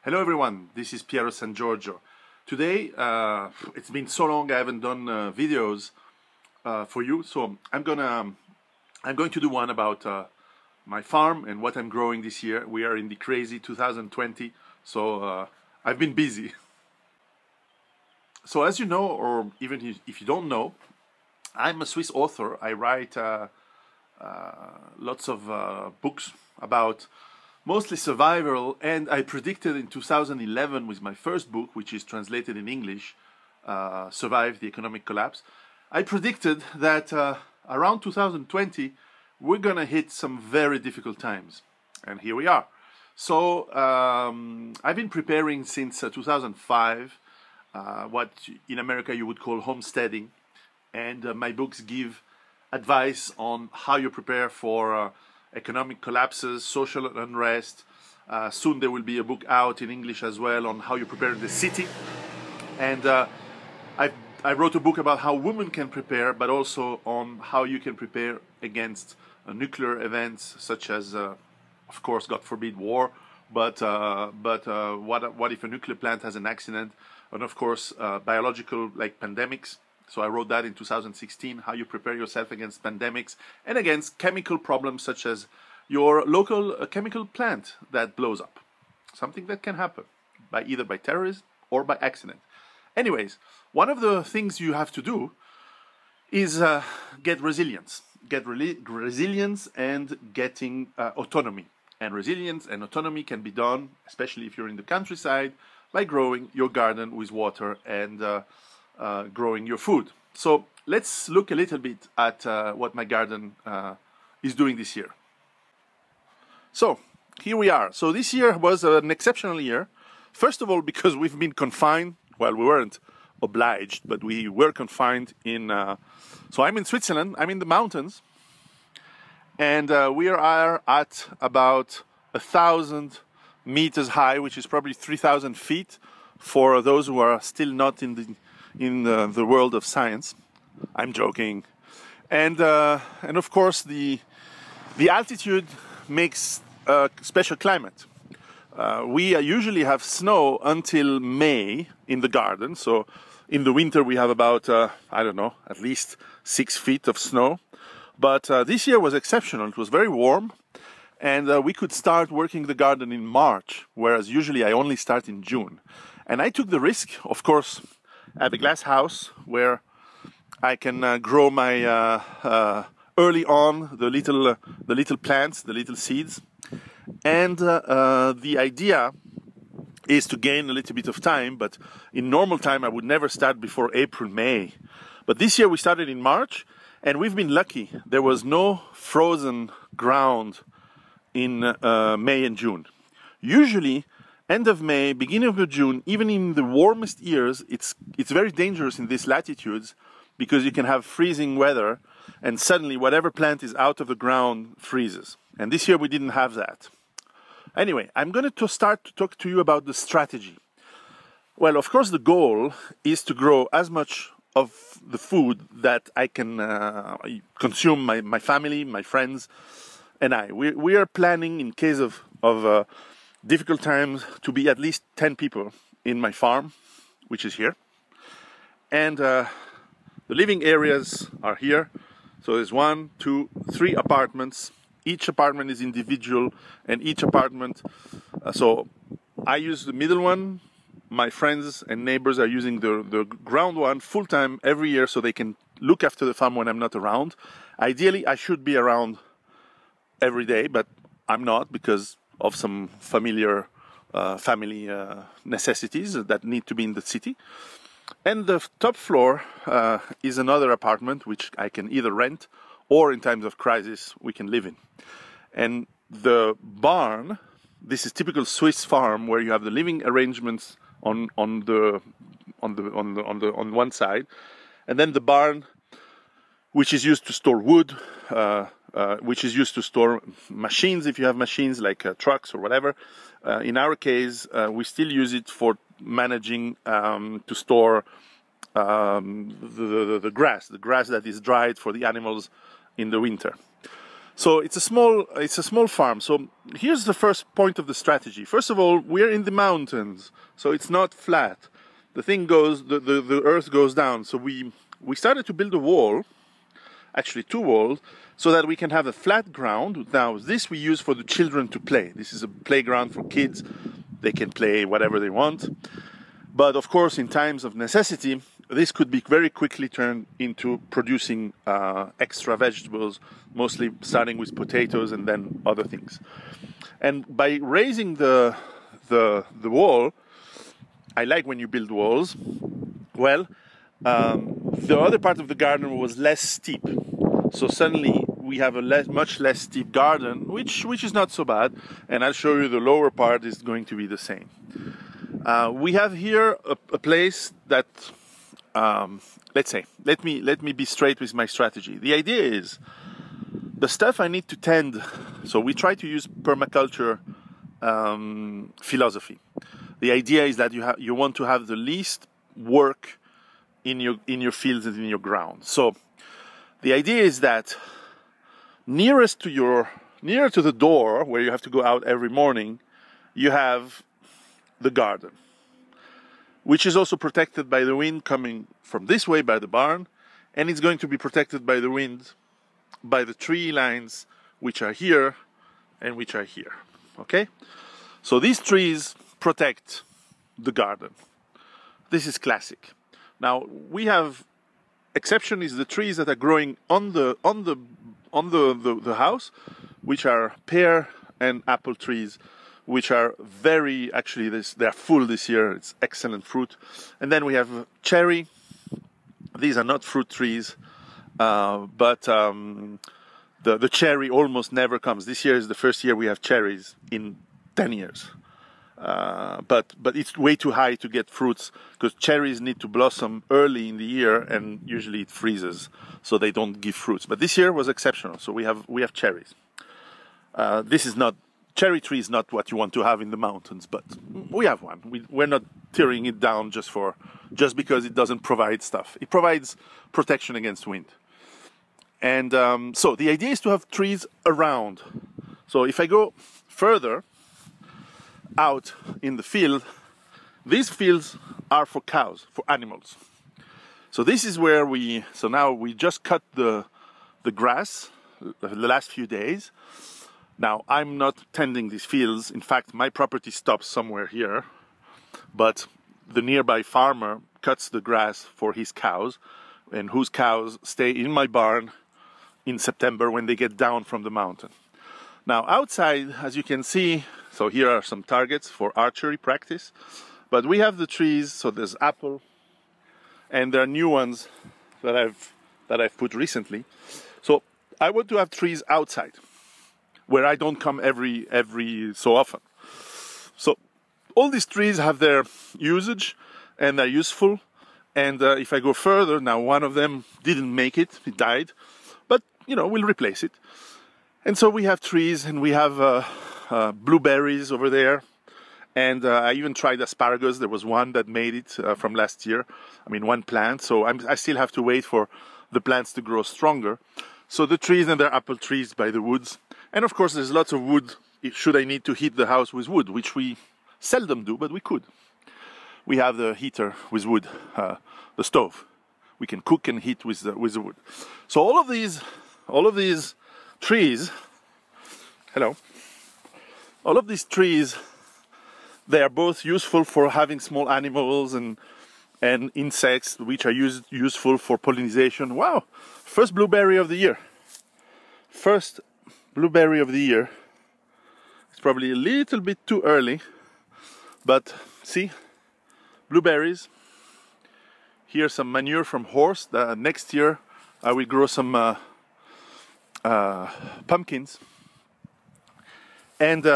Hello everyone, this is Piero San Giorgio. Today, it's been so long I haven't done videos for you, so I'm going to do one about my farm and what I'm growing this year. We are in the crazy 2020, so I've been busy. So as you know, or even if you don't know, I'm a Swiss author. I write lots of books about mostly survival, and I predicted in 2011 with my first book, which is translated in English, Survive the Economic Collapse. I predicted that around 2020 we're gonna hit some very difficult times, and here we are. So I've been preparing since 2005 what in America you would call homesteading, and my books give advice on how you prepare for economic collapses, social unrest. Soon there will be a book out in English as well on how you prepare in the city. And I wrote a book about how women can prepare, but also on how you can prepare against nuclear events such as, of course, God forbid, war. But what if a nuclear plant has an accident? And of course, biological, like pandemics. So I wrote that in 2016, how you prepare yourself against pandemics and against chemical problems such as your local chemical plant that blows up. Something that can happen either by terrorism or by accident. Anyways, one of the things you have to do is get resilience. Resilience and getting autonomy. And resilience and autonomy can be done, especially if you're in the countryside, by growing your garden with water and growing your food. So let's look a little bit at what my garden is doing this year. So here we are. So this year was an exceptional year. First of all, because we've been confined. Well, we weren't obliged, but we were confined in. So I'm in Switzerland. I'm in the mountains, and we are at about 1,000 meters high, which is probably 3,000 feet for those who are still not in the world of science. I'm joking. And of course the altitude makes a special climate. We usually have snow until May in the garden. So in the winter we have about, I don't know, at least 6 feet of snow. But this year was exceptional. It was very warm. And we could start working the garden in March, whereas usually I only start in June. And I took the risk, of course. I have a glass house where I can grow my early on the little plants, the little seeds, and the idea is to gain a little bit of time. But in normal time, I would never start before April, May. But this year we started in March, and we've been lucky. There was no frozen ground in May and June. Usually, end of May, beginning of June, even in the warmest years, it's very dangerous in these latitudes because you can have freezing weather and suddenly whatever plant is out of the ground freezes. And this year we didn't have that. Anyway, I'm going to start to talk to you about the strategy. Well, of course, the goal is to grow as much of the food that I can consume, my family, my friends, and I. We are planning, in case of difficult times, to be at least 10 people in my farm, which is here. And the living areas are here. So there's 1, 2, 3 apartments. Each apartment is individual, and each apartment, so I use the middle one. My friends and neighbors are using the ground one full-time every year so they can look after the farm when I'm not around. Ideally, I should be around every day, but I'm not because of some family necessities that need to be in the city. And the top floor is another apartment which I can either rent or in times of crisis we can live in. And the barn, this is typical Swiss farm where you have the living arrangements on one side, and then the barn, which is used to store wood, which is used to store machines if you have machines like trucks or whatever. In our case, we still use it for managing to store the grass that is dried for the animals in the winter. So it's a small farm. So here's the first point of the strategy. First of all, we're in the mountains, so it's not flat. The thing goes, the earth goes down. So we started to build a wall, actually 2 walls, so that we can have a flat ground. Now this we use for the children to play. This is a playground for kids. They can play whatever they want. But of course, in times of necessity, this could be very quickly turned into producing extra vegetables, mostly starting with potatoes and then other things. And by raising the wall, I like when you build walls. Well, the other part of the garden was less steep, so suddenly we have a much less steep garden, which is not so bad. And I'll show you the lower part is going to be the same. We have here a place that, let's say, let me be straight with my strategy. The idea is the stuff I need to tend. So we try to use permaculture philosophy. The idea is that you want to have the least work in your fields and in your ground. So the idea is that nearer to the door where you have to go out every morning, you have the garden, which is also protected by the wind coming from this way by the barn, and it's going to be protected by the wind by the tree lines which are here and which are here. Okay, so these trees protect the garden. This is classic. Now we have exception is the trees that are growing on the house, which are pear and apple trees, which are very, actually they're full this year. It's excellent fruit. And then we have cherry. These are not fruit trees, but the cherry almost never comes. This year is the first year we have cherries in 10 years. But it's way too high to get fruits because cherries need to blossom early in the year and usually it freezes, so they don't give fruits. But this year was exceptional, so we have cherries. Cherry tree is not what you want to have in the mountains, but we have one. We're not tearing it down just because it doesn't provide stuff. It provides protection against wind. And so the idea is to have trees around. So if I go further out in the field, these fields are for cows, for animals. So this is where now we just cut the grass the last few days. Now I'm not tending these fields. In fact, my property stops somewhere here, but the nearby farmer cuts the grass for his cows, and whose cows stay in my barn in September when they get down from the mountain. Now outside, as you can see, so here are some targets for archery practice, but we have the trees. So there's apple, and there are new ones that I've put recently. So I want to have trees outside where I don't come every so often. So all these trees have their usage and they're useful. And if I go further, now one of them didn't make it, it died, but we'll replace it. And so we have trees, and we have blueberries over there. And I even tried asparagus. There was one that made it from last year. I mean, one plant. So I still have to wait for the plants to grow stronger. So the trees, and there are apple trees by the woods. And of course, there's lots of wood should I need to heat the house with wood, which we seldom do, but we could. We have the heater with wood, the stove. We can cook and heat with the wood. So all of these trees, all of these trees, they are both useful for having small animals and insects, which are useful for pollination. Wow, first blueberry of the year. First blueberry of the year. It's probably a little bit too early, but see, blueberries. Here's some manure from horse. Next year I will grow some pumpkins. And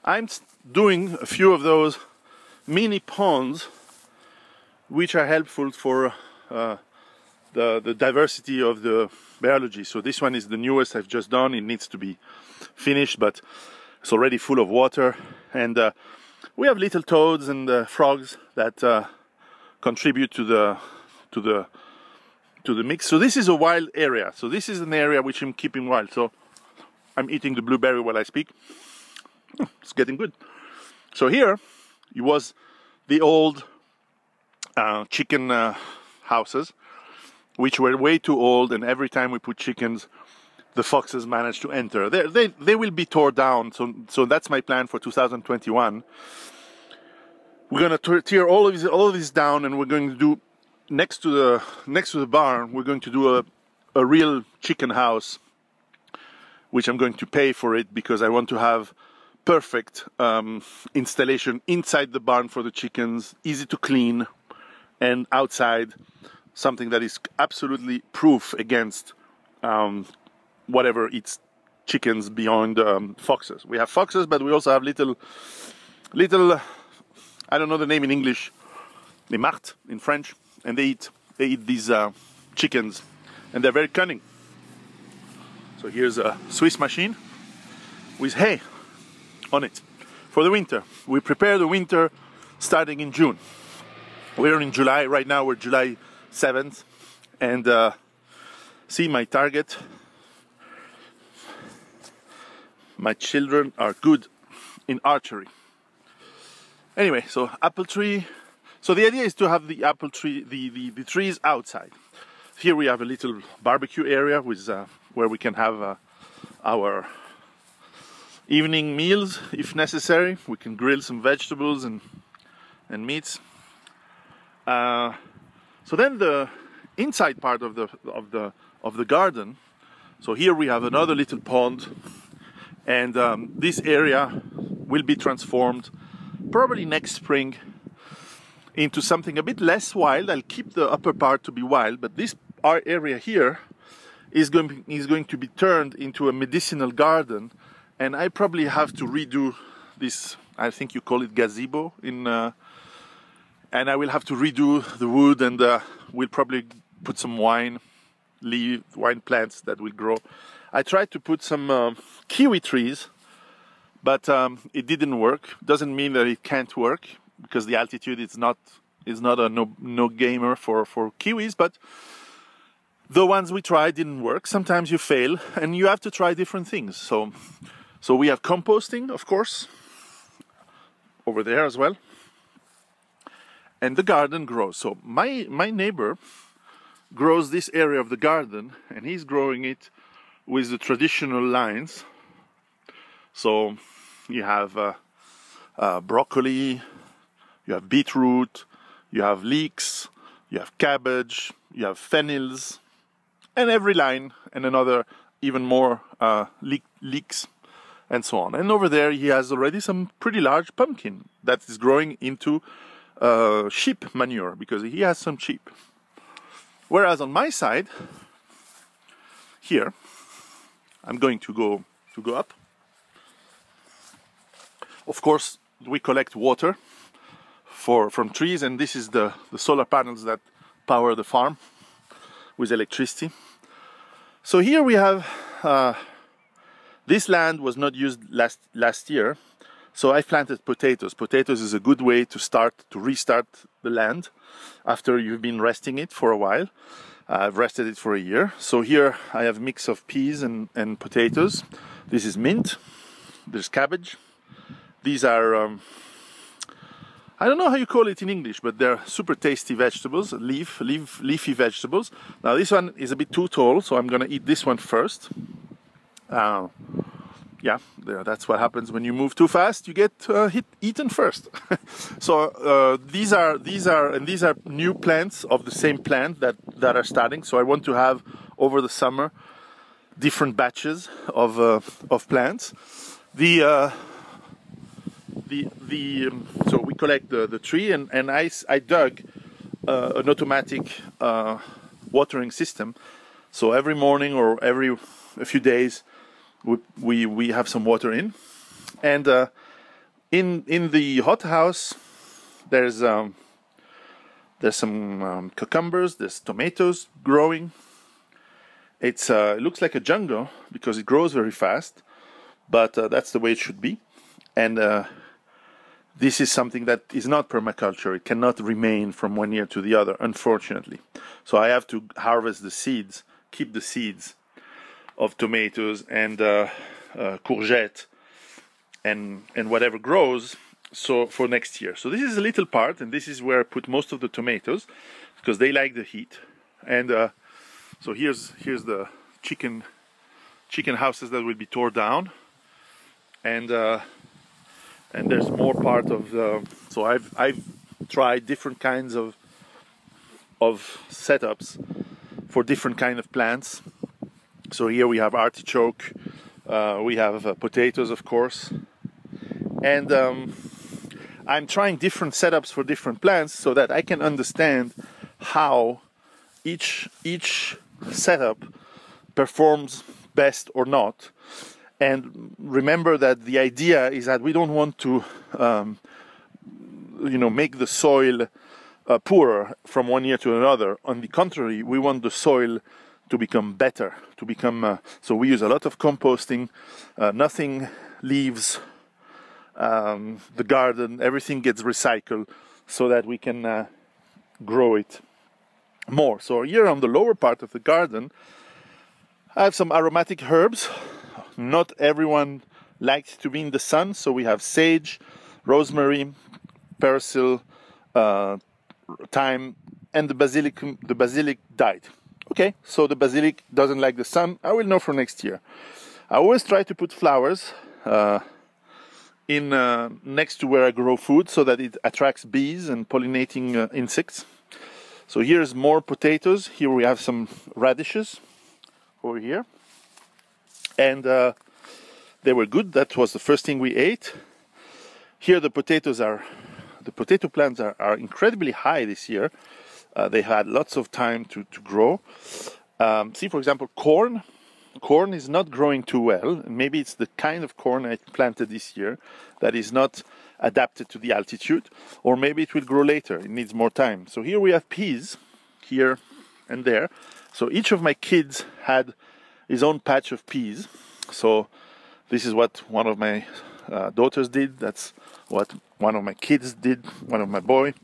I'm doing a few of those mini ponds, which are helpful for the diversity of the biology. So this one is the newest I've just done. It needs to be finished, but it's already full of water. And we have little toads and frogs that contribute to the mix. So this is a wild area. So this is an area which I'm keeping wild. So I'm eating the blueberry while I speak. It's getting good. So here it was the old chicken houses, which were way too old, and every time we put chickens, the foxes managed to enter. They will be torn down. So that's my plan for 2021. We're gonna tear all of this down, and we're going to do next to the barn. We're going to do a real chicken house, which I'm going to pay for it because I want to have perfect installation inside the barn for the chickens, easy to clean, and outside something that is absolutely proof against whatever eats chickens beyond foxes. We have foxes, but we also have little I don't know the name in English, les martres in French, and they eat these chickens, and they're very cunning. So here's a Swiss machine with hay on it for the winter. We prepare the winter starting in June. We're in July right now. We're July 7th, and see my target. My children are good in archery. Anyway, so apple tree. So the idea is to have the apple tree, the trees outside. Here we have a little barbecue area with where we can have our evening meals if necessary. We can grill some vegetables and meats. So then the inside part of the garden. So here we have another little pond, and this area will be transformed probably next spring into something a bit less wild. I'll keep the upper part to be wild, but this our area here is going to be turned into a medicinal garden, and I probably have to redo this. I think you call it gazebo in, and I will have to redo the wood, and we'll probably put some wine plants that will grow. I tried to put some kiwi trees, but it didn't work. Doesn't mean that it can't work, because the altitude is not a no gamer for kiwis, but the ones we tried didn't work. Sometimes you fail, and you have to try different things. So we have composting, of course, over there as well, and the garden grows. So my neighbor grows this area of the garden, and he's growing it with the traditional lines. So you have broccoli, you have beetroot, you have leeks, you have cabbage, you have fennels, and every line, and another even more leeks, and so on. And over there he has already some pretty large pumpkin that is growing into sheep manure, because he has some sheep. Whereas on my side, here, I'm going to go up. Of course, we collect water from trees, and this is the solar panels that power the farm with electricity. So here we have this land was not used last year, so I planted potatoes. Potatoes is a good way to restart the land after you've been resting it for a while. I've rested it for a year. So here I have a mix of peas and potatoes. This is mint. There's cabbage. These are, I don't know how you call it in English, but they're super tasty vegetables, leafy vegetables. Now this one is a bit too tall, so I'm gonna eat this one first. Yeah, that's what happens when you move too fast. You get eaten first. So these are new plants of the same plant that are starting. So I want to have over the summer different batches of plants. So we collect the tree, and I dug an automatic watering system. So every morning or every a few days, we have some water in, and in the hothouse there's some cucumbers, there's tomatoes growing. It looks like a jungle because it grows very fast, but that's the way it should be. And this is something that is not permaculture. It cannot remain from one year to the other, unfortunately. So I have to harvest the seeds, keep the seeds of tomatoes and courgette and whatever grows, so for next year. So this is a little part, and this is where I put most of the tomatoes because they like the heat. And so here's the chicken houses that will be torn down, and there's more part of the. So I've tried different kinds of setups for different kind of plants. So here we have artichoke, we have potatoes, of course, and I'm trying different setups for different plants so that I can understand how each setup performs best or not. And remember that the idea is that we don't want to make the soil poorer from one year to another. On the contrary, we want the soil to become better, to become so we use a lot of composting. Nothing leaves the garden, everything gets recycled so that we can grow it more. So here on the lower part of the garden I have some aromatic herbs. Not everyone likes to be in the sun, so we have sage, rosemary, persil, thyme, and the basilic died. Okay, so the basilic doesn't like the sun. I will know for next year. I always try to put flowers in next to where I grow food so that it attracts bees and pollinating insects. So here's more potatoes. Here we have some radishes over here. And they were good. That was the first thing we ate. Here the potato plants are incredibly high this year. They had lots of time to grow. See, for example, corn. Corn is not growing too well. Maybe it's the kind of corn I planted this year that is not adapted to the altitude, or maybe it will grow later. It needs more time. So here we have peas, here and there. So each of my kids had his own patch of peas. So this is what one of my daughters did. That's what one of my kids did, one of my boy.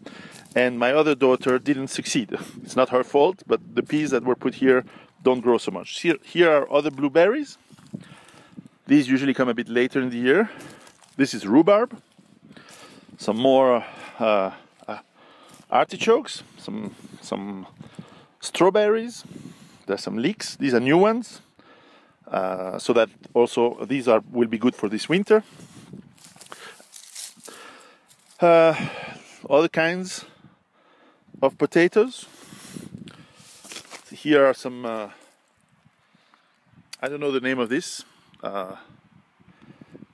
And my other daughter didn't succeed. It's not her fault, but the peas that were put here don't grow so much. Here are other blueberries. These usually come a bit later in the year. This is rhubarb. Some more artichokes, some strawberries. There's some leeks. These are new ones. So that also these will be good for this winter. Other kinds of potatoes. Here are some, I don't know the name of this.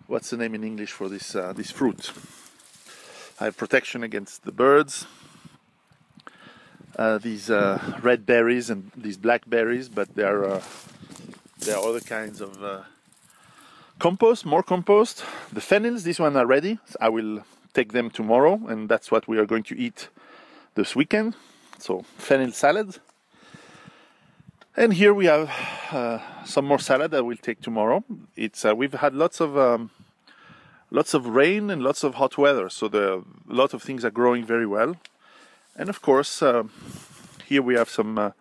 What's the name in English for this fruit? I have protection against the birds. These red berries and these black berries, but there are other kinds of compost, more compost. The fennels, these ones are ready. I will take them tomorrow, and that's what we are going to eat this weekend. So fennel salad. And here we have some more salad that we'll take tomorrow. It's we've had lots of rain and lots of hot weather, so a lot of things are growing very well. And of course, here we have some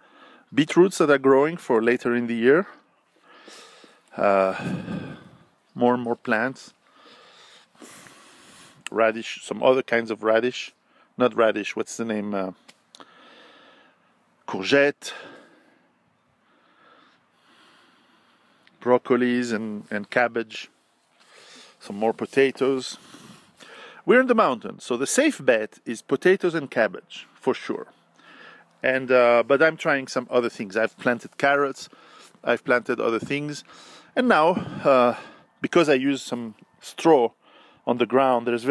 beetroots that are growing for later in the year. More and more plants. Radish, some other kinds of radish. Not radish, what's the name? Courgette. Broccolis and cabbage. Some more potatoes. We're in the mountains, so the safe bet is potatoes and cabbage, for sure. And but I'm trying some other things. I've planted carrots. I've planted other things. And now, because I use some straw on the ground, there's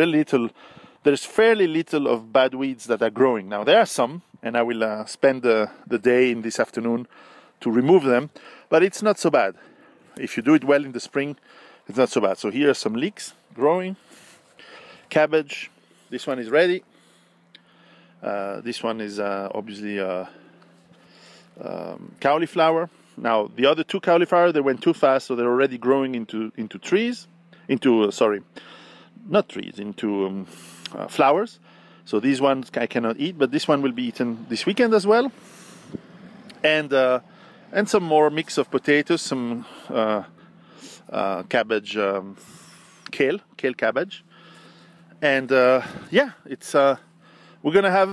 fairly little of bad weeds that are growing. Now, there are some, and I will spend the day in this afternoon to remove them, but it's not so bad. If you do it well in the spring, it's not so bad. So here are some leeks growing. Cabbage. This one is ready. This one is obviously cauliflower. Now the other two cauliflower, they went too fast, so they're already growing into trees. not trees, into flowers. So these ones I cannot eat, but this one will be eaten this weekend as well. And some more mix of potatoes, some cabbage, kale cabbage, and yeah, it's we're gonna have